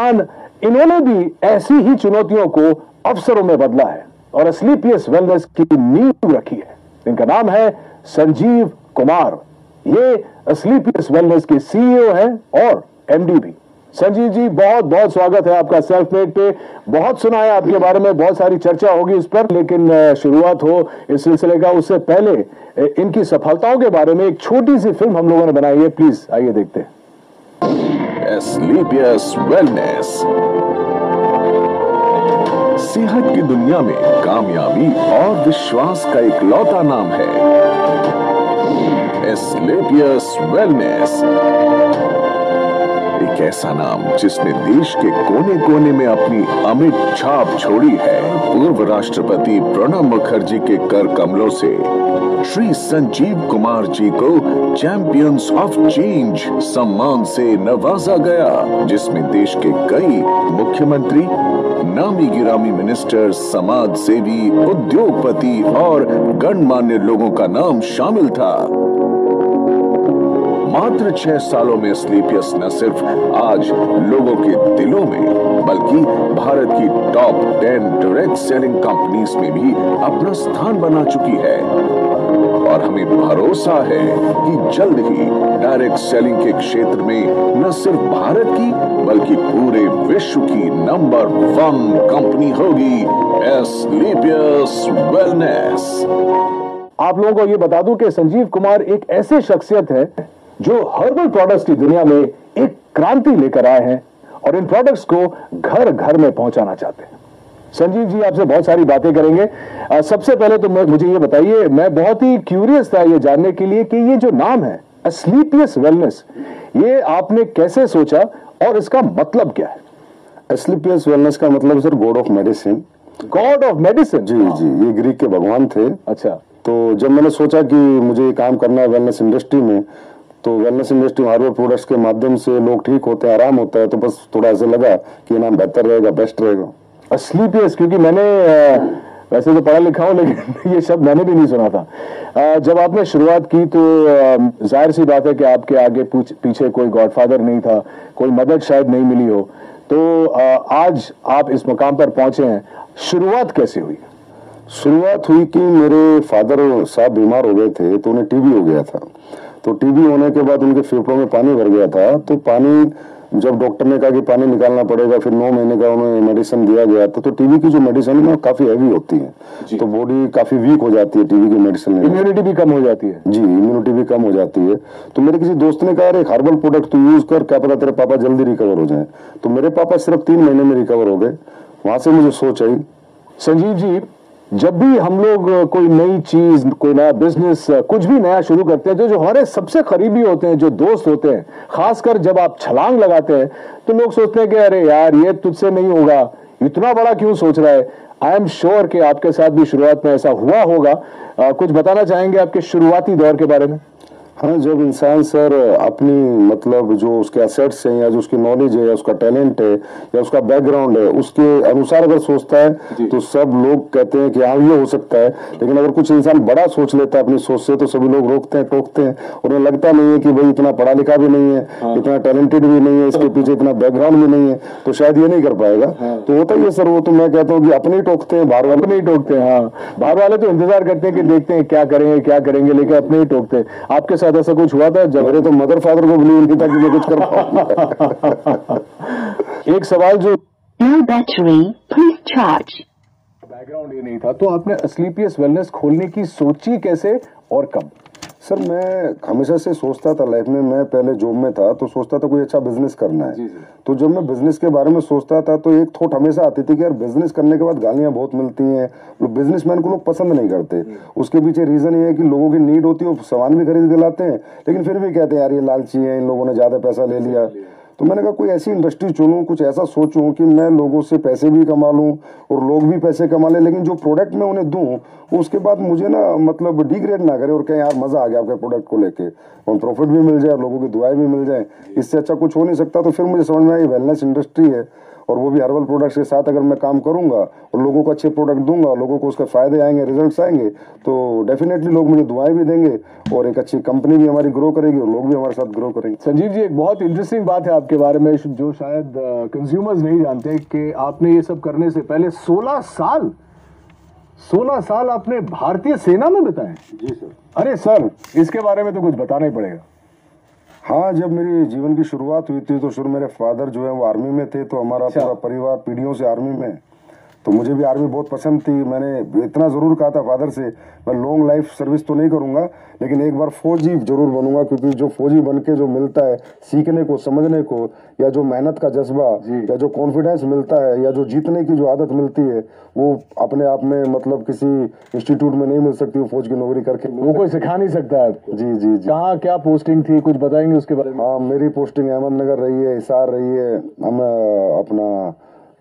इन्होंने भी ऐसी ही चुनौतियों को अवसरों में बदला है और एस्क्लेपियस वेलनेस की नींव रखी है। इनका नाम है संजीव कुमार। ये एस्क्लेपियस वेलनेस के सीईओ हैं और एमडी भी। संजीव जी, बहुत बहुत स्वागत है आपका सेल्फ मेड पे। बहुत सुना है आपके बारे में, बहुत सारी चर्चा होगी उस पर, लेकिन शुरुआत हो इस सिलसिले का उससे पहले इनकी सफलताओं के बारे में एक छोटी सी फिल्म हम लोगों ने बनाई है। प्लीज आइए देखते हैं। एस्क्लेपियस वेलनेस सेहत की दुनिया में कामयाबी और विश्वास का इकलौता नाम है। एस्क्लेपियस वेलनेस, एक ऐसा नाम जिसने देश के कोने कोने में अपनी अमिट छाप छोड़ी है। पूर्व राष्ट्रपति प्रणब मुखर्जी के कर कमलों से श्री संजीव कुमार जी को चैंपियंस ऑफ चेंज सम्मान से नवाजा गया, जिसमें देश के कई मुख्यमंत्री, नामी गिरामी मिनिस्टर, समाज सेवी, उद्योगपति और गणमान्य लोगों का नाम शामिल था। मात्र 6 सालों में एस्क्लेपियस न सिर्फ आज लोगों के दिलों में बल्कि भारत की टॉप 10 डायरेक्ट सेलिंग कंपनीज में भी अपना स्थान बना चुकी है और हमें भरोसा है कि जल्द ही डायरेक्ट सेलिंग के क्षेत्र में न सिर्फ भारत की बल्कि पूरे विश्व की नंबर 1 कंपनी होगी एस्क्लेपियस वेलनेस। आप लोगों को यह बता दूं कि संजीव कुमार एक ऐसे शख्सियत है जो हर्बल प्रोडक्ट्स की दुनिया में एक क्रांति लेकर आए हैं और इन प्रोडक्ट्स को घर घर में पहुंचाना चाहते हैं। संजीव जी आपसे बहुत सारी बातें करेंगे। सबसे पहले तो मुझे ये बताइए, मैं बहुत ही क्यूरियस था ये जानने के लिए कि ये जो नाम है एस्क्लेपियस वेलनेस, ये आपने कैसे सोचा और इसका मतलब क्या है? एस्क्लेपियस वेलनेस का मतलब sir god of medicine. God of medicine? जी जी, ये ग्रीक के भगवान थे। अच्छा। तो जब मैंने सोचा कि मुझे काम करना है वेलनेस इंडस्ट्री में, तो वेलनेस इंडस्ट्री हार्बल प्रोडक्ट्स के माध्यम से लोग ठीक होते हैं, आराम होता है, तो बस थोड़ा ऐसा लगा कि नाम बेहतर रहेगा, बेस्ट रहेगा एस्क्लेपियस। क्योंकि मैंने वैसे तो पढ़ा लिखा हूं लेकिन ये शब्द मैंने भी नहीं सुना था। जब आपने शुरुआत की तो जाहिर सी बात है कि आपके आगे पीछे कोई गॉडफादर नहीं था, कोई मदद शायद नहीं मिली हो, तो आज आप इस मुकाम पर पहुंचे हैं। शुरुआत कैसे हुई? शुरुआत हुई कि मेरे फादर साहब बीमार हो गए थे, तो उन्हें टीबी हो गया था। तो टीबी होने के बाद उनके फेफड़ों में पानी भर गया था। तो पानी, जब डॉक्टर ने कहा कि पानी निकालना पड़ेगा, फिर 9 महीने का उन्हें मेडिसिन दिया गया था। तो टीबी की जो मेडिसिन है काफी हैवी होती है, तो बॉडी काफी वीक हो जाती है टीबी की मेडिसिन। इम्यूनिटी भी कम हो जाती है। जी, इम्यूनिटी भी कम हो जाती है। तो मेरे किसी दोस्त ने कहा एक हार्बल प्रोडक्ट तू यूज कर, क्या पता तेरे पापा जल्दी रिकवर हो जाए। तो मेरे पापा सिर्फ 3 महीने में रिकवर हो गए। वहां से मुझे सोच आई। संजीव जी, जब भी हम लोग कोई नई चीज, कोई नया बिजनेस, कुछ भी नया शुरू करते हैं, तो जो हमारे सबसे करीबी होते हैं, जो दोस्त होते हैं, खासकर जब आप छलांग लगाते हैं तो लोग सोचते हैं कि अरे यार ये तुझसे नहीं होगा, इतना बड़ा क्यों सोच रहा है। आई एम श्योर कि आपके साथ भी शुरुआत में ऐसा हुआ होगा। कुछ बताना चाहेंगे आपके शुरुआती दौर के बारे में? हाँ, जब इंसान सर अपनी मतलब जो उसके एसेट्स हैं या जो उसकी नॉलेज है या उसका टैलेंट है या उसका बैकग्राउंड है, उसके अनुसार अगर सोचता है तो सब लोग कहते हैं कि हाँ ये हो सकता है। लेकिन अगर कुछ इंसान बड़ा सोच लेता है अपनी सोच से, तो सभी लोग रोकते हैं, टोकते हैं। उन्हें लगता नहीं है कि भाई इतना पढ़ा लिखा भी नहीं है, इतना टैलेंटेड भी नहीं है, इसके पीछे इतना बैकग्राउंड भी नहीं है, तो शायद ये नहीं कर पाएगा। तो होता ही है सर वो। तो मैं कहता हूँ कि अपने ही टोकते हैं, बाहर वाले नहीं टोकते हैं। हाँ, बाहर वाले तो इंतजार करते हैं कि देखते हैं क्या करेंगे क्या करेंगे, लेकिन अपने ही टोकते हैं। आपके साथ ऐसा कुछ हुआ था? जब मेरे तो मदर फादर को बिलीव नहीं था कि मैं कुछ कर पाऊंगा। एक सवाल जो बैटरी प्लीज चार्ज, बैकग्राउंड ये नहीं था, तो आपने एस्क्लेपियस वेलनेस खोलने की सोची कैसे और कब? सर मैं हमेशा से सोचता था लाइफ में, मैं पहले जॉब में था तो सोचता था कोई अच्छा बिजनेस करना है। तो जब मैं बिजनेस के बारे में सोचता था तो एक थॉट हमेशा आती थी कि यार बिजनेस करने के बाद गालियां बहुत मिलती हैं, बिजनेसमैन को लोग पसंद नहीं करते। उसके पीछे रीजन ये है कि लोगों की नीड होती है, वो सामान भी खरीद के लाते हैं, लेकिन फिर भी कहते हैं यार ये लालची है, इन लोगों ने ज्यादा पैसा ले लिया। तो मैंने कहा कोई ऐसी इंडस्ट्री चुनूं, कुछ ऐसा सोचूं कि मैं लोगों से पैसे भी कमा लूं और लोग भी पैसे कमा लें, लेकिन जो प्रोडक्ट मैं उन्हें दूं उसके बाद मुझे ना मतलब डिग्रेड ना करे और कहें यार मजा आ गया आपके प्रोडक्ट को लेके, और प्रॉफिट भी मिल जाए, लोगों की दुआएं भी मिल जाए। इससे अच्छा कुछ हो नहीं सकता। तो फिर मुझे समझ में आया वेलनेस इंडस्ट्री है और वो भी हर्बल प्रोडक्ट्स के साथ अगर मैं काम करूंगा और लोगों को अच्छे प्रोडक्ट दूंगा, लोगों को उसके फायदे आएंगे, रिजल्ट्स आएंगे, तो डेफिनेटली लोग मुझे दुआएं भी देंगे और एक अच्छी कंपनी भी हमारी ग्रो करेगी और लोग भी हमारे साथ ग्रो करेंगे। संजीव जी, एक बहुत इंटरेस्टिंग बात है आपके बारे में जो शायद कंज्यूमर्स नहीं जानते कि आपने ये सब करने से पहले 16 साल आपने भारतीय सेना में बिताए। जी सर। अरे सर, इसके बारे में तो कुछ बताना ही पड़ेगा। हाँ, जब मेरी जीवन की शुरुआत हुई थी तो शुरू मेरे फादर जो है वो आर्मी में थे, तो हमारा पूरा परिवार पीढ़ियों से आर्मी में, तो मुझे भी आर्मी बहुत पसंद थी। मैंने इतना ज़रूर कहा था फादर से, मैं लॉन्ग लाइफ सर्विस तो नहीं करूंगा लेकिन एक बार फौजी जरूर बनूंगा, क्योंकि जो फौजी बन के जो मिलता है सीखने को, समझने को, या जो मेहनत का जज्बा, या जो कॉन्फिडेंस मिलता है, या जो जीतने की जो आदत मिलती है, वो अपने आप में मतलब किसी इंस्टीट्यूट में नहीं मिल सकती। वो फौज की नौकरी करके वो कोई सिखा नहीं सकता है आपको। जी जी जी। कहाँ क्या पोस्टिंग थी, कुछ बताएंगे उसके बारे में? हाँ, मेरी पोस्टिंग अहमदनगर रही है, हिसार रही है, हम अपना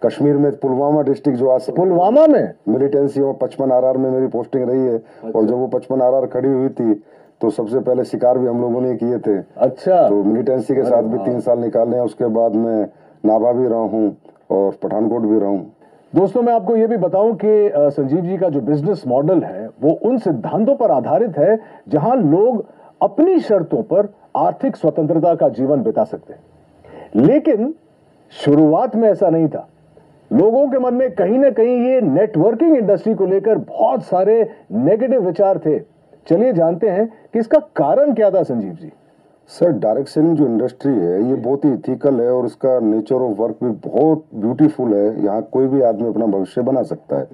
कश्मीर में पुलवामा डिस्ट्रिक्ट जो आज पुलवामा में मिलिटेंसी में 55 RR में मेरी पोस्टिंग रही है। और जब वो 55 RR खड़ी हुई थी तो सबसे पहले शिकार भी हम लोगों ने किए थे। अच्छा। तो मिलिटेंसी के साथ भी 3 साल निकाले हैं। उसके बाद मैं नाभा भी रहा हूँ और पठानकोट भी रहा हूँ। दोस्तों, मैं आपको ये भी बताऊं कि संजीव जी का जो बिजनेस मॉडल है वो उन सिद्धांतों पर आधारित है जहां लोग अपनी शर्तों पर आर्थिक स्वतंत्रता का जीवन बिता सकते हैं। लेकिन शुरुआत में ऐसा नहीं था। लोगों के मन में कहीं ना कहीं ये नेटवर्किंग इंडस्ट्री को लेकर बहुत सारे नेगेटिव विचार थे। चलिए जानते हैं कि इसका कारण क्या था Sanjeev ji. Sir, direct selling जो इंडस्ट्री है ये बहुत ही इथिकल है और इसका नेचर ऑफ वर्क भी बहुत ब्यूटीफुल है। यहाँ कोई भी आदमी अपना भविष्य बना सकता है,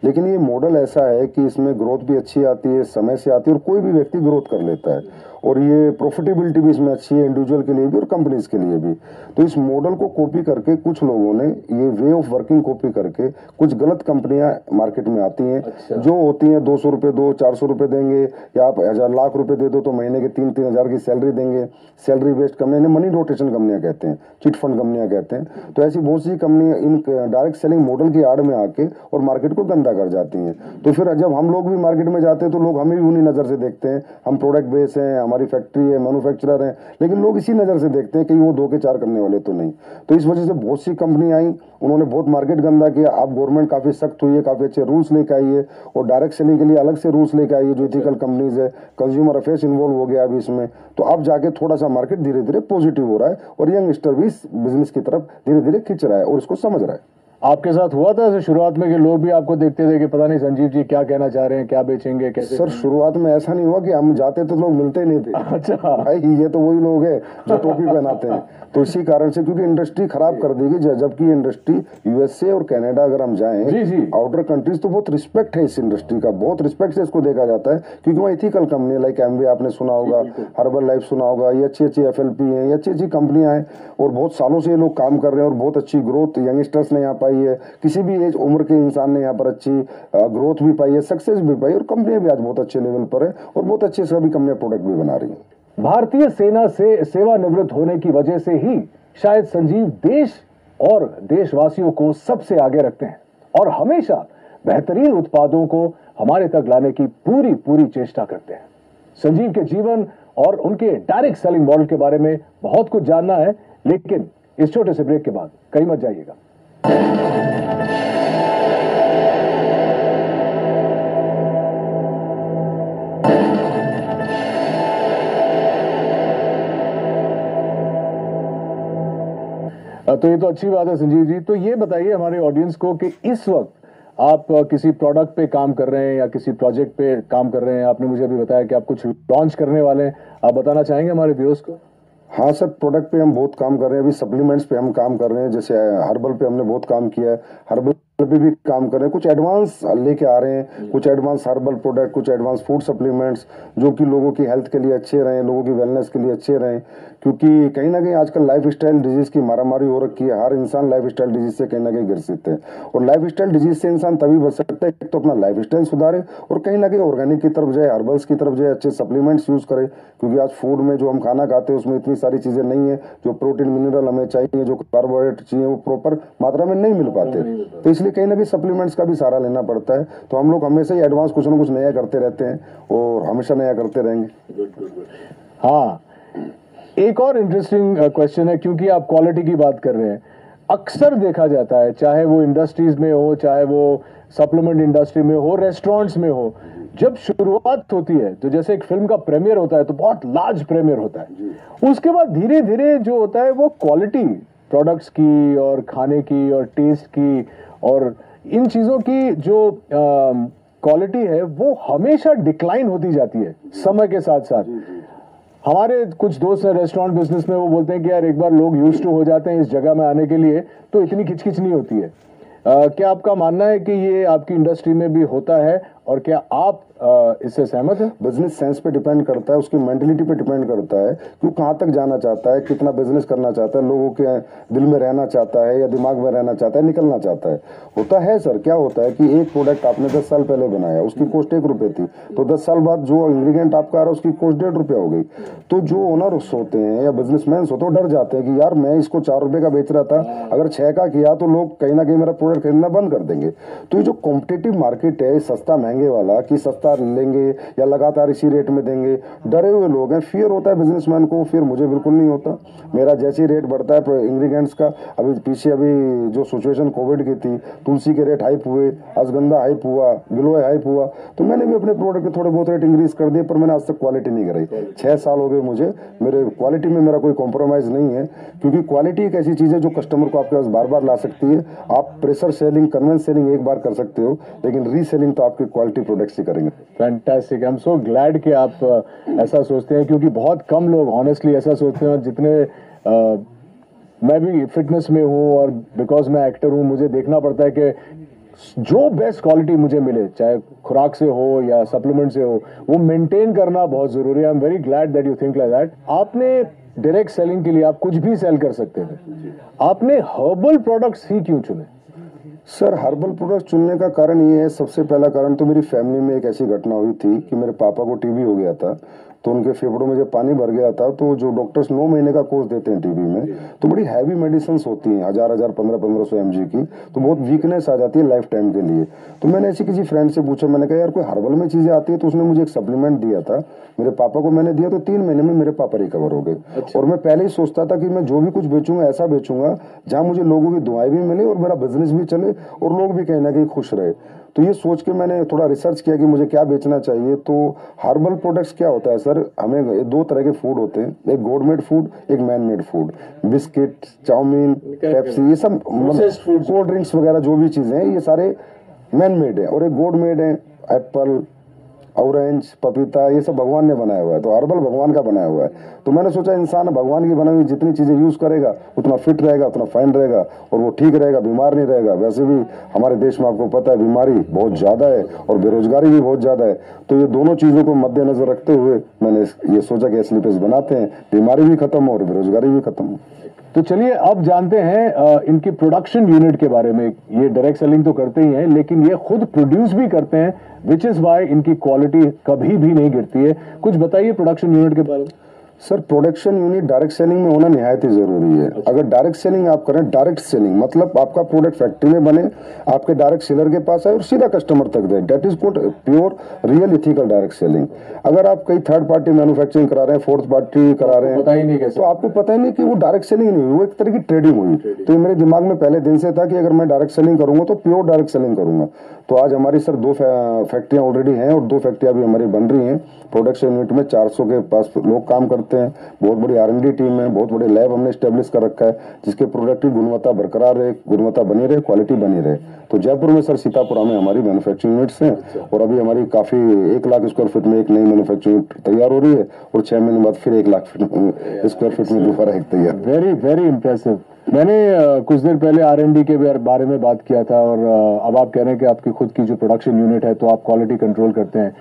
लेकिन ये मॉडल ऐसा है कि इसमें ग्रोथ भी अच्छी आती है, समय से आती है और कोई भी व्यक्ति ग्रोथ कर लेता है। और ये प्रॉफिटेबिलिटी भी इसमें अच्छी है, इंडिविजुअल के लिए भी और कंपनीज के लिए भी। तो इस मॉडल को कॉपी करके कुछ लोगों ने, ये वे ऑफ वर्किंग कॉपी करके कुछ गलत कंपनियां मार्केट में आती हैं। अच्छा। जो होती हैं 200 रुपये दो, 400 रुपये देंगे, या आप 1000 लाख रुपए दे दो तो महीने के 3-3 हजार की सैलरी देंगे। Salary based company, money rotation कंपनियां कहते हैं, चिट फंड कंपनियां कहते हैं। तो ऐसी बहुत सी कंपनियां इन डायरेक्ट सेलिंग मॉडल की आड़ में आके और मार्केट को गंदा कर जाती हैं। तो फिर जब हम लोग भी मार्केट में जाते हैं तो लोग हमें भी उन्हीं नजर से देखते हैं। हम प्रोडक्ट बेस हैं, हमारी फैक्ट्री है, मैन्युफैक्चरर है, लेकिन लोग इसी नजर से देखते हैं कि वो 2 के 4 करने वाले तो नहीं। तो इस वजह से बहुत सी कंपनी आई, उन्होंने बहुत मार्केट गंदा किया। अब गवर्नमेंट काफी सख्त हुई है, काफी अच्छे रूल्स लेके आई है और डायरेक्ट सेलिंग के लिए अलग से रूल्स लेके आई है। जो इथिकल कंपनीज है, कंज्यूमर अफेयर्स इन्वॉल्व हो गया अभी इसमें। तो अब जाके थोड़ा सा मार्केट धीरे धीरे पॉजिटिव हो रहा है और यंगस्टर भी इस बिजनेस की तरफ धीरे धीरे खिंच रहा है और इसको समझ रहा है। आपके साथ हुआ था ऐसे शुरुआत में कि लोग भी आपको देखते थे कि पता नहीं संजीव जी क्या कहना चाह रहे हैं, क्या बेचेंगे, कैसे? सर, शुरुआत में ऐसा नहीं हुआ कि हम जाते तो लोग मिलते ही नहीं थे। अच्छा। भाई, ये तो वही लोग हैं जो टोपी पहनाते हैं। तो इसी कारण से, क्योंकि इंडस्ट्री खराब कर दी गई, जबकि इंडस्ट्री USA और कनाडा अगर हम जाएं, आउटर कंट्रीज, तो बहुत रिस्पेक्ट है इस इंडस्ट्री का, बहुत रिस्पेक्ट से इसको देखा जाता है। क्योंकि वहाँ इथिकल कंपनी लाइक एमवे आपने सुना होगा, हर्बल लाइफ सुना होगा, ये अच्छी अच्छी FLP है, ये अच्छी अच्छी कंपनियां हैं और बहुत सालों से ये लोग काम कर रहे हैं और बहुत अच्छी ग्रोथ यंगस्टर्स ने यहाँ पाई है। किसी भी एज उम्र के इंसान ने यहाँ पर अच्छी ग्रोथ भी पाई है, सक्सेस भी पाई, और कंपनियां भी आज बहुत अच्छे लेवल पर है और बहुत अच्छे सभी कंपनियां प्रोडक्ट भी बना रही है। भारतीय सेना से सेवानिवृत्त होने की वजह से ही शायद संजीव देश और देशवासियों को सबसे आगे रखते हैं और हमेशा बेहतरीन उत्पादों को हमारे तक लाने की पूरी चेष्टा करते हैं। संजीव के जीवन और उनके डायरेक्ट सेलिंग मॉडल के बारे में बहुत कुछ जानना है, लेकिन इस छोटे से ब्रेक के बाद कहीं मत जाइएगा। तो ये तो अच्छी बात है संजीव जी। तो ये बताइए हमारे ऑडियंस को कि इस वक्त आप किसी प्रोडक्ट पे काम कर रहे हैं या किसी प्रोजेक्ट पे काम कर रहे हैं। आपने मुझे अभी बताया कि आप कुछ लॉन्च करने वाले हैं, आप बताना चाहेंगे हमारे व्यूअर्स को? हाँ सर, प्रोडक्ट पे हम बहुत काम कर रहे हैं। अभी सप्लीमेंट्स पे हम काम कर रहे हैं, जैसे हर्बल पे हमने बहुत काम किया है, हर्बल पे भी काम कर रहे हैं। कुछ एडवांस लेके आ रहे हैं, कुछ एडवांस हर्बल प्रोडक्ट, कुछ एडवांस फूड सप्लीमेंट्स जो कि लोगों की हेल्थ के लिए अच्छे रहें, लोगों की वेलनेस के लिए अच्छे रहें। क्योंकि कहीं ना कहीं आजकल लाइफस्टाइल डिजीज की मारामारी हो रखी है। हर इंसान लाइफस्टाइल डिजीज से कहीं ना कहीं ग्रसित है और लाइफस्टाइल डिजीज से इंसान तभी बच सकता है तो अपना लाइफस्टाइल सुधारे और कहीं ना कहीं ऑर्गेनिक की तरफ जाए, हर्बल्स की तरफ जाए, अच्छे सप्लीमेंट्स यूज करे। क्योंकि आज फूड में जो हम खाना खाते हैं उसमें इतनी सारी चीजें नहीं है, जो प्रोटीन मिनरल हमें चाहिए, जो कार्बोहाइड्रेट चाहिए, वो प्रॉपर मात्रा में नहीं मिल पाते। तो इसलिए कहीं ना कहीं सप्लीमेंट्स का भी सहारा लेना पड़ता है। तो हम लोग हमेशा ही एडवांस कुछ ना कुछ नया करते रहते हैं और हमेशा नया करते रहेंगे। हाँ, एक और इंटरेस्टिंग क्वेश्चन है, क्योंकि आप क्वालिटी की बात कर रहे हैं, अक्सर देखा जाता है, चाहे वो इंडस्ट्रीज में हो, चाहे वो सप्लीमेंट इंडस्ट्री में हो, रेस्टोरेंट्स में हो, जब शुरुआत होती है तो जैसे एक फिल्म का प्रीमियर होता है तो बहुत लार्ज प्रीमियर होता है, उसके बाद धीरे धीरे जो होता है वो क्वालिटी प्रोडक्ट्स की और खाने की और टेस्ट की और इन चीजों की जो क्वालिटी है वो हमेशा डिक्लाइन होती जाती है समय के साथ साथ। हमारे कुछ दोस्त हैं रेस्टोरेंट बिजनेस में, वो बोलते हैं कि यार एक बार लोग यूज्ड टू हो जाते हैं इस जगह में आने के लिए तो इतनी खिचखिच नहीं होती है। क्या आपका मानना है कि ये आपकी इंडस्ट्री में भी होता है और क्या आप इससे सहमत हैं? बिजनेस सेंस पे डिपेंड करता है, उसकी मेंटलिटी पे डिपेंड करता है कि वो कहाँ तक जाना चाहता है, कितना बिजनेस करना चाहता है, लोगों के दिल में रहना चाहता है या दिमाग में रहना चाहता है, निकलना चाहता है। होता है सर, क्या होता है कि एक प्रोडक्ट आपने 10 साल पहले बनाया, उसकी कॉस्ट 1 रुपये थी, तो 10 साल बाद जो इंग्रेडिएंट आपका आ रहा है उसकी कॉस्ट 1.5 रुपया हो गई। तो जो ओनर्स होते हैं या बिजनेसमैन होते हैं, डर जाते हैं कि यार मैं इसको 4 रुपये का बेच रहा था, अगर 6 का किया तो लोग कहीं ना कहीं मेरा प्रोडक्ट खरीदना बंद कर देंगे। तो ये जो कॉम्पिटिटिव मार्केट है सस्ता महंगे वाला, कि सस्ता लेंगे या लगातार इसी रेट में देंगे, डरे हुए लोग हैं। फियर होता है बिजनेसमैन को, फिर मुझे बिल्कुल नहीं होता। मेरा जैसे ही रेट बढ़ता है इंग्रेडिएंट्स का, अभी पीछे अभी जो सिचुएशन कोविड की थी, तुलसी के रेट हाइप हुए, अश्वगंधा हाइप हुआ, गिलोय हाइप हुआ, तो मैंने भी अपने प्रोडक्ट के थोड़े बहुत रेट इंक्रीज कर दिए, पर मैंने आज तक क्वालिटी नहीं कराई। 6 साल हो गए मुझे, मेरे क्वालिटी में मेरा कोई कॉम्प्रोमाइज नहीं है, क्योंकि क्वालिटी एक ऐसी चीज है जो कस्टमर को आपके पास बार बार ला सकती है। आप प्रेशर सेलिंग, कन्वेंस सेलिंग एक बार कर सकते हो, लेकिन रीसेलिंग तो आपके क्वालिटी प्रोडक्ट्स ही करेंगे। Fantastic, I am so glad कि आप ऐसा सोचते हैं, क्योंकि बहुत कम लोग ऑनेस्टली ऐसा सोचते हैं। और जितने मैं भी फिटनेस में हूँ और बिकॉज मैं एक्टर हूँ, मुझे देखना पड़ता है कि जो बेस्ट क्वालिटी मुझे मिले, चाहे खुराक से हो या सप्लीमेंट से हो, वो मेंटेन करना बहुत जरूरी है। I am very glad that you think like that. आपने डायरेक्ट सेलिंग के लिए आप कुछ भी सेल कर सकते थे, आपने हर्बल प्रोडक्ट्स ही क्यों चुने? सर, हर्बल प्रोडक्ट चुनने का कारण ये है, सबसे पहला कारण तो मेरी फैमिली में एक ऐसी घटना हुई थी कि मेरे पापा को टीबी हो गया था। तो उनके फेफड़ों में जब पानी भर गया था, तो जो डॉक्टर्स 9 महीने का कोर्स देते हैं टीबी में, तो बड़ी हैवी मेडिसिन होती हैं, 1000 1500 mg की, तो बहुत वीकनेस आ जाती है लाइफ टाइम के लिए। तो मैंने ऐसी किसी फ्रेंड से पूछा, मैंने कहा यार कोई हर्बल में चीजें आती है, तो उसने मुझे एक सप्लीमेंट दिया था, मेरे पापा को मैंने दिया, तो 3 महीने में मेरे पापा रिकवर हो गए। और मैं पहले ही सोचता था कि मैं जो भी कुछ बेचूंगा ऐसा बेचूंगा जहां मुझे लोगों की दुआएं भी मिले और मेरा बिजनेस भी चले और लोग भी कहीं ना कहीं खुश रहे। तो ये सोच के मैंने थोड़ा रिसर्च किया कि मुझे क्या बेचना चाहिए। तो हर्बल प्रोडक्ट्स क्या होता है सर, हमें 2 तरह के फूड होते हैं, एक गॉड मेड फूड, एक man made food. Biscuit, chow mein, Pepsi, ये सब कोल्ड ड्रिंक्स वगैरह जो भी चीजें हैं, ये सारे मैन मेड है। और एक गॉड मेड है, एप्पल, ऑरेंज, पपीता, ये सब भगवान ने बनाया हुआ है। तो हर्बल भगवान का बनाया हुआ है। तो मैंने सोचा इंसान भगवान की बनाई हुई जितनी चीजें यूज करेगा उतना फिट रहेगा, उतना फाइन रहेगा और वो ठीक रहेगा, बीमार नहीं रहेगा। वैसे भी हमारे देश में आपको पता है बीमारी बहुत ज्यादा है और बेरोजगारी भी बहुत ज्यादा है। तो ये दोनों चीजों को मद्देनजर रखते हुए मैंने ये सोचा कि स्लीपर्स बनाते हैं, बीमारी भी खत्म हो और बेरोजगारी भी खत्म हो। तो चलिए अब जानते हैं इनकी प्रोडक्शन यूनिट के बारे में। ये डायरेक्ट सेलिंग तो करते ही हैं, लेकिन ये खुद प्रोड्यूस भी करते हैं, विच इज वाई इनकी क्वालिटी कभी भी नहीं गिरती है। कुछ बताइए प्रोडक्शन यूनिट के बारे में। Sir, production unit direct selling में होना निहायत ही जरूरी है। अगर डायरेक्ट सेलिंग आप करें, डायरेक्ट सेलिंग मतलब आपका प्रोडक्ट फैक्ट्री में बने, आपके डायरेक्ट सेलर के पास आए और सीधा कस्टमर तक दे, that is called pure real ethical direct selling. अगर आप कई थर्ड पार्टी मैन्युफैक्चरिंग करा रहे हैं, फोर्थ पार्टी करा रहे हैं, तो आपको पता ही नहीं कि वो डायरेक्ट सेलिंग नहीं हुई, वो एक तरह की ट्रेडिंग हुई। तो मेरे दिमाग में पहले दिन से था कि अगर मैं डायरेक्ट सेलिंग करूंगा तो प्योर डायरेक्ट सेलिंग करूंगा। तो आज हमारी सर 2 फैक्ट्रियां ऑलरेडी हैं और 2 फैक्ट्रियां भी हमारी बन रही हैं। प्रोडक्शन यूनिट में 400 के पास लोग काम करते हैं, बहुत बड़ी R&D टीम है, बहुत बड़े लैब हमने स्टेब्लिश कर रखा है, जिसके प्रोडक्ट की गुणवत्ता बरकरार रहे, गुणवत्ता बनी रहे, क्वालिटी बनी रहे। तो जयपुर में सर सीतापुरा में हमारी मैन्युफैक्चरिंग यूनिट्स हैं और अभी हमारी काफी 1 लाख स्क्वायर फीट में एक नई मैन्युफैक्चरिंग यूनिट तैयार हो रही है और 6 महीने बाद फिर 1 लाख स्क्वायर फीट में दोबारा एक तैयार। Very very impressive. मैंने कुछ देर पहले R&D के बारे में बात किया था और अब आप कह रहे हैं कि आपकी खुद की जो प्रोडक्शन यूनिट है तो आप क्वालिटी कंट्रोल करते हैं।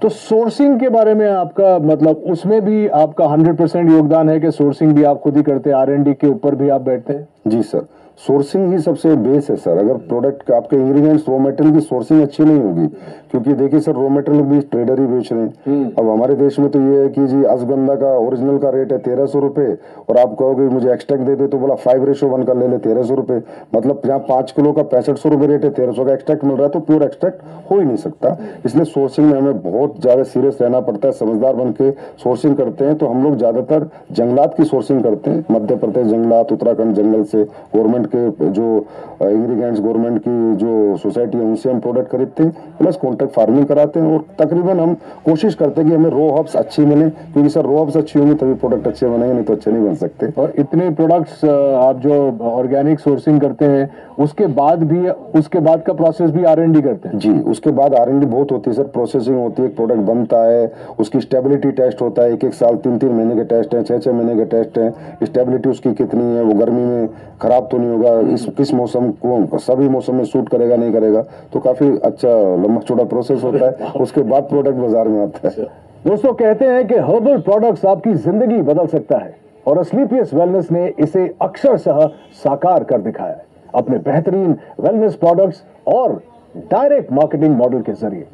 तो सोर्सिंग के बारे में आपका मतलब, उसमें भी आपका 100% योगदान है कि सोर्सिंग भी आप खुद ही करते हैं, R&D के ऊपर भी आप बैठते हैं? जी सर, सोर्सिंग ही सबसे बेस है सर। अगर प्रोडक्ट आपके इंग्रेडिएंट्स, रॉ मटेरियल की सोर्सिंग अच्छी नहीं होगी, क्योंकि देखिए सर रॉ मटेरियल भी ट्रेडर ही बेच रहे हैं। अब हमारे देश में तो ये है कि जी अश्वगंधा का ओरिजिनल का रेट है 1300 रुपए और आप कहोगे मुझे एक्सट्रैक्ट दे दे, तो बोला 5:1 का ले ले 1300 रुपए। मतलब जहाँ 5 किलो का 6500 रुपए रेट है, 1300 का एक्सट्रैक्ट मिल रहा है, तो प्योर एक्सट्रैक्ट हो ही नहीं सकता। इसलिए सोर्सिंग में हमें बहुत ज्यादा सीरियस रहना पड़ता है, समझदार बन के सोर्सिंग करते हैं। तो हम लोग ज्यादातर जंगलात की सोर्सिंग करते हैं, मध्य प्रदेश जंगलात, उत्तराखंड जंगल से, गवर्नमेंट गवर्नमेंट के जो इंग्रेडिएंट्स, गवर्नमेंट की जो सोसाइटी है उनसे हम प्रोडक्ट खरीदते हैं, प्लस कॉन्ट्रैक्ट फार्मिंग कराते हैं। और तकरीबन हम कोशिश करते हैं कि हमें रो हब्स अच्छी मिले, क्योंकि सर रो हब्स अच्छी होंगी तभी प्रोडक्ट अच्छे बनेंगे, नहीं तो अच्छे नहीं बन सकते। और इतने प्रोडक्ट्स आप जो ऑर्गेनिक सोर्सिंग करते हैं उसके बाद का प्रोसेस भी R&D करते हैं? जी, उसके बाद R&D बहुत होती है सर, प्रोसेसिंग होती है, प्रोडक्ट बनता है, उसकी स्टेबिलिटी टेस्ट होता है, 1-1 साल 3-3 महीने के टेस्ट हैं, 6-6 महीने के टेस्ट हैं, स्टेबिलिटी उसकी कितनी है, वो गर्मी में खराब तो नहीं होगा, किस मौसम को, सभी मौसम में सूट करेगा नहीं करेगा, तो काफी अच्छा लंबा चौड़ा प्रोसेस होता है। उसके बाद प्रोडक्ट बाजार में आता है। दोस्तों, कहते हैं कि हर्बल प्रोडक्ट्स आपकी जिंदगी बदल सकता है और असलीपियस वेलनेस ने इसे अक्षरशः साकार कर दिखाया है अपने बेहतरीन वेलनेस प्रोडक्ट्स और डायरेक्ट मार्केटिंग मॉडल के जरिए।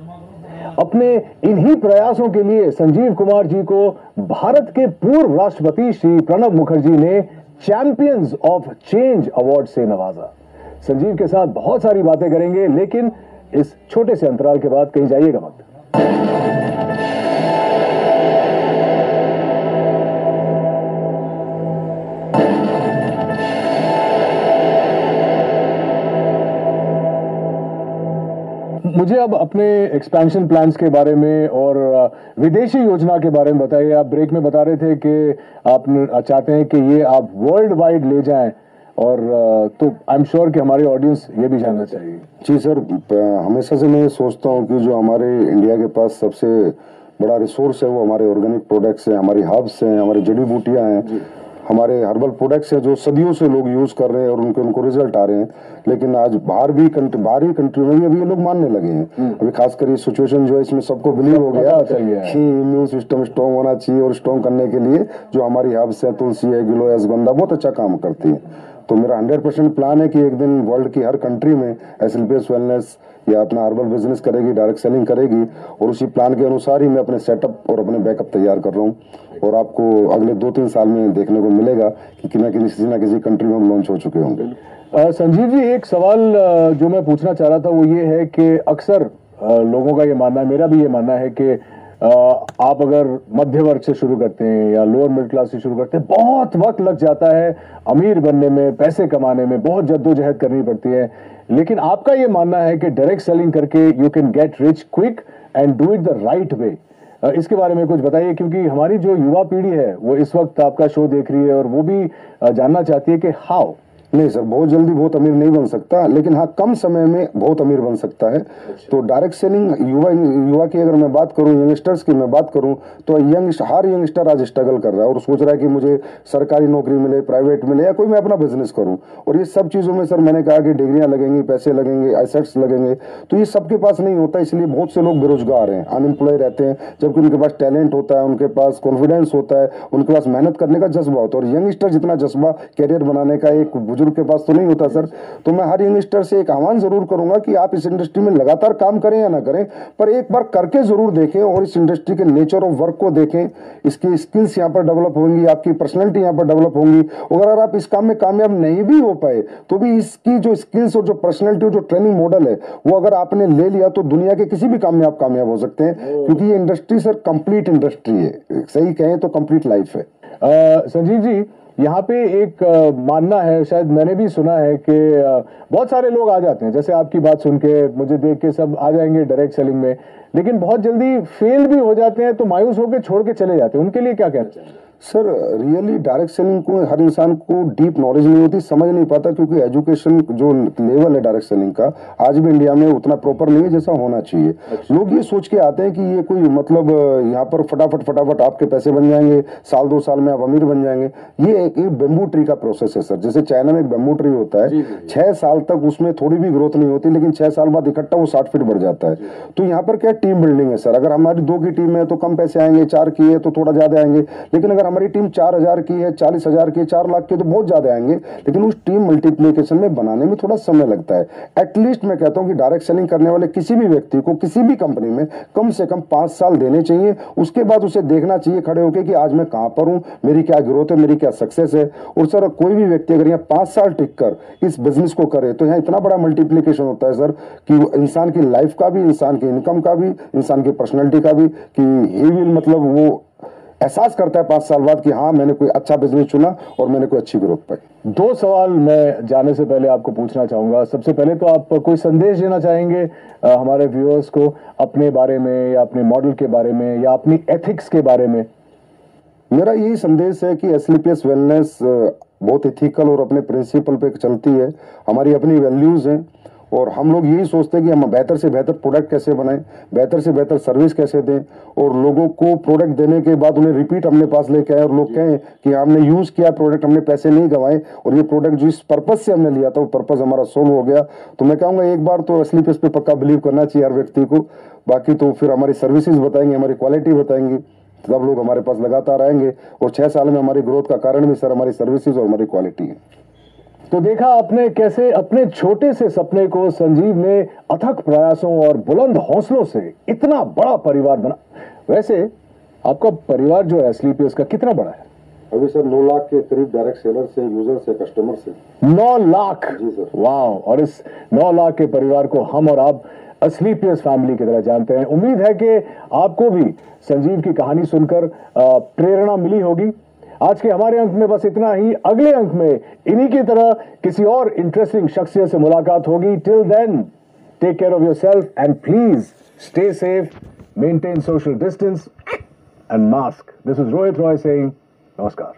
अपने इन्हीं प्रयासों के लिए संजीव कुमार जी को भारत के पूर्व राष्ट्रपति श्री प्रणब मुखर्जी ने चैंपियंस ऑफ चेंज अवार्ड से नवाजा। संजीव के साथ बहुत सारी बातें करेंगे, लेकिन इस छोटे से अंतराल के बाद कहीं जाइएगा मत। मुझे अब अपने एक्सपेंशन प्लान्स के बारे में और विदेशी योजना के बारे में बताइए। आप ब्रेक में बता रहे थे कि आप चाहते हैं कि ये आप वर्ल्ड वाइड ले जाएं, और तो आई एम श्योर कि हमारी ऑडियंस ये भी जानना चाहिए। जी सर, हमेशा से मैं सोचता हूँ कि जो हमारे इंडिया के पास सबसे बड़ा रिसोर्स है वो हमारे ऑर्गेनिक प्रोडक्ट्स हैं, हमारी हर्ब्स हैं, हमारी जड़ी बूटियाँ हैं, हमारे हर्बल प्रोडक्ट्स हैं जो सदियों से लोग यूज कर रहे हैं और उनको रिजल्ट आ रहे हैं। लेकिन आज बाहरी कंट्री में भी अभी ये लोग मानने लगे हैं। अभी खासकर ये सिचुएशन जो है इसमें सबको बिलीव हो गया कि इम्यून सिस्टम स्ट्रॉन्ग होना चाहिए, और स्ट्रॉन्ग करने के लिए जो हमारी हर्ब्स है, तुलसी है, गिलोय, अश्वगंधा बहुत अच्छा काम करती है। तो मेरा 100% प्लान है कि एक दिन वर्ल्ड की हर कंट्री में असलीपियस वेलनेस या अपना हर्बल बिजनेस करेगी, डायरेक्ट सेलिंग करेगी, और उसी प्लान के अनुसार ही मैं अपने सेटअप और अपने बैकअप तैयार कर रहा हूँ। और आपको अगले 2-3 साल में देखने को मिलेगा कि किसी न किसी कंट्री में हम लॉन्च हो चुके होंगे। संजीव जी, एक सवाल जो मैं पूछना चाह रहा था वो ये है कि अक्सर लोगों का ये मानना है, मेरा भी ये मानना है कि आप अगर मध्य वर्ग से शुरू करते हैं या लोअर मिडिल क्लास से शुरू करते हैं, बहुत वक्त लग जाता है अमीर बनने में, पैसे कमाने में, बहुत जद्दोजहद करनी पड़ती है। लेकिन आपका ये मानना है कि डायरेक्ट सेलिंग करके you can get rich quick and do it the right way. इसके बारे में कुछ बताइए, क्योंकि हमारी जो युवा पीढ़ी है वो इस वक्त आपका शो देख रही है और वो भी जानना चाहती है कि हाउ। नहीं सर, बहुत जल्दी बहुत अमीर नहीं बन सकता, लेकिन हाँ कम समय में बहुत अमीर बन सकता है। तो डायरेक्ट सेलिंग युवा की अगर मैं बात करूं, यंगस्टर्स की मैं बात करूं, तो हर यंगस्टर आज स्ट्रगल कर रहा है और सोच रहा है कि मुझे सरकारी नौकरी मिले, प्राइवेट मिले, या कोई मैं अपना बिजनेस करूं। और ये सब चीजों में सर मैंने कहा कि डिग्रियां लगेंगी, पैसे लगेंगे, एसेट्स लगेंगे, तो ये सबके पास नहीं होता। इसलिए बहुत से लोग बेरोजगार हैं, अनएम्प्लॉय रहते हैं, जबकि उनके पास टैलेंट होता है, उनके पास कॉन्फिडेंस होता है, उनके पास मेहनत करने का जज्बा होता है। और यंगस्टर जितना जज्बा कैरियर बनाने का एक के पास तो नहीं होता सर। तो मैं हर यंगस्टर से एक आह्वान जरूर करूंगा कि आप इस इंडस्ट्री में लगातार काम करें या ना करें, पर एक बार करके जरूर देखें और इस इंडस्ट्री के नेचर ऑफ वर्क को देखें। इसकी स्किल्स यहाँ पर डेवलप होंगी, आपकी पर्सनैलिटी यहाँ पर डेवलप होंगी। और अगर आप इस काम में कामयाब नहीं भी हो पाए तो भी इसकी जो स्किल्स और जो पर्सनैलिटी, जो ट्रेनिंग मॉडल है, वो अगर आपने ले लिया तो दुनिया के किसी भी काम में आप कामयाब हो सकते हैं। क्योंकि ये इंडस्ट्री सर कंप्लीट इंडस्ट्री है, सही कहें तो कंप्लीट लाइफ है। संजीव जी, यहाँ पे एक मानना है, शायद मैंने भी सुना है कि बहुत सारे लोग आ जाते हैं, जैसे आपकी बात सुन के, मुझे देख के सब आ जाएंगे डायरेक्ट सेलिंग में, लेकिन बहुत जल्दी फेल भी हो जाते हैं तो मायूस होकर छोड़ के चले जाते हैं। उनके लिए क्या कहना चाहिए? सर रियली डायरेक्ट सेलिंग को हर इंसान को डीप नॉलेज नहीं होती, समझ नहीं पाता, क्योंकि एजुकेशन जो लेवल है डायरेक्ट सेलिंग का आज भी इंडिया में उतना प्रॉपर नहीं है जैसा होना चाहिए। लोग ये सोच के आते हैं कि ये कोई मतलब यहाँ पर फटाफट आपके पैसे बन जाएंगे, 1-2 साल में आप अमीर बन जाएंगे। ये एक बेम्बू ट्री का प्रोसेस है सर। जैसे चाइना में एक बेम्बू ट्री होता है, 6 साल तक उसमें थोड़ी भी ग्रोथ नहीं होती, लेकिन 6 साल बाद इकट्ठा वो 60 फीट बढ़ जाता है। तो यहाँ पर क्या टीम बिल्डिंग है सर। अगर हमारी 2 की टीम है तो कम पैसे आएंगे, 4 की है तो थोड़ा ज्यादा आएंगे, लेकिन अगर हमारी टीम 4000 की है, 40,000 की, 4 लाख की, तो बहुत ज्यादा आएंगे। लेकिन उस टीम मल्टीप्लिकेशन में बनाने में थोड़ा समय लगता है। एटलीस्ट मैं कहता हूं कि डायरेक्ट सेलिंग करने वाले किसी भी व्यक्ति को किसी भी कंपनी में कम से कम 5 साल देने चाहिए। उसके बाद उसे देखना चाहिए खड़े होकर कि आज मैं कहां पर हूं, मेरी क्या ग्रोथ है, मेरी क्या सक्सेस है। और सर कोई भी व्यक्ति अगर यहाँ 5 साल टिक कर इस बिजनेस को करे तो यहाँ इतना बड़ा मल्टीप्लिकेशन होता है सर कि इंसान की लाइफ का भी, इंसान की इनकम का भी, इंसान की पर्सनैलिटी का भी, कि ही विल मतलब वो एहसास करता है 5 साल बाद कि हाँ मैंने कोई अच्छा बिजनेस चुना और मैंने कोई अच्छी ग्रोथ पाई। 2 सवाल मैं जाने से पहले आपको पूछना चाहूंगा। सबसे पहले तो आप कोई संदेश देना चाहेंगे हमारे व्यूअर्स को अपने बारे में या अपने मॉडल के बारे में या अपनी एथिक्स के बारे में? मेरा यही संदेश है कि एसलीपीएस वेलनेस बहुत इथिकल और अपने प्रिंसिपल पे चलती है। हमारी अपनी वैल्यूज हैं और हम लोग यही सोचते हैं कि हम बेहतर से बेहतर प्रोडक्ट कैसे बनाएं, बेहतर से बेहतर सर्विस कैसे दें और लोगों को प्रोडक्ट देने के बाद उन्हें रिपीट अपने पास लेके आए और लोग कहें कि हमने यूज किया प्रोडक्ट, हमने पैसे नहीं गंवाए और ये प्रोडक्ट जो इस पर्पज से हमने लिया था वो पर्पज हमारा सोल्व हो गया। तो मैं कहूँगा एक बार तो एसलीपीएस पे पक्का बिलीव करना चाहिए हर व्यक्ति को। बाकी तो फिर हमारी सर्विसेज बताएंगे, हमारी क्वालिटी बताएंगी, सब लोग हमारे पास लगातार आएंगे और 6 साल में हमारी ग्रोथ का कारण भी सर हमारी सर्विसेज और हमारी क्वालिटी है। तो देखा आपने कैसे अपने छोटे से सपने को संजीव ने अथक प्रयासों और बुलंद हौसलों से इतना बड़ा परिवार बना। वैसे आपका परिवार जो है एसलीपीएस का कितना बड़ा है? अभी सर 9 लाख के करीब डायरेक्ट सेलर से, यूजर से, कस्टमर से। 9 लाख? जी सर। वाह। और इस 9 लाख के परिवार को हम और आप एसलीपीएस फैमिली की तरह जानते हैं। उम्मीद है कि आपको भी संजीव की कहानी सुनकर प्रेरणा मिली होगी। आज के हमारे अंक में बस इतना ही। अगले अंक में इन्हीं की तरह किसी और इंटरेस्टिंग शख्सियत से मुलाकात होगी। Till then take care of yourself and please stay safe, maintain social distance and mask. This is Rohit Roy saying नमस्कार।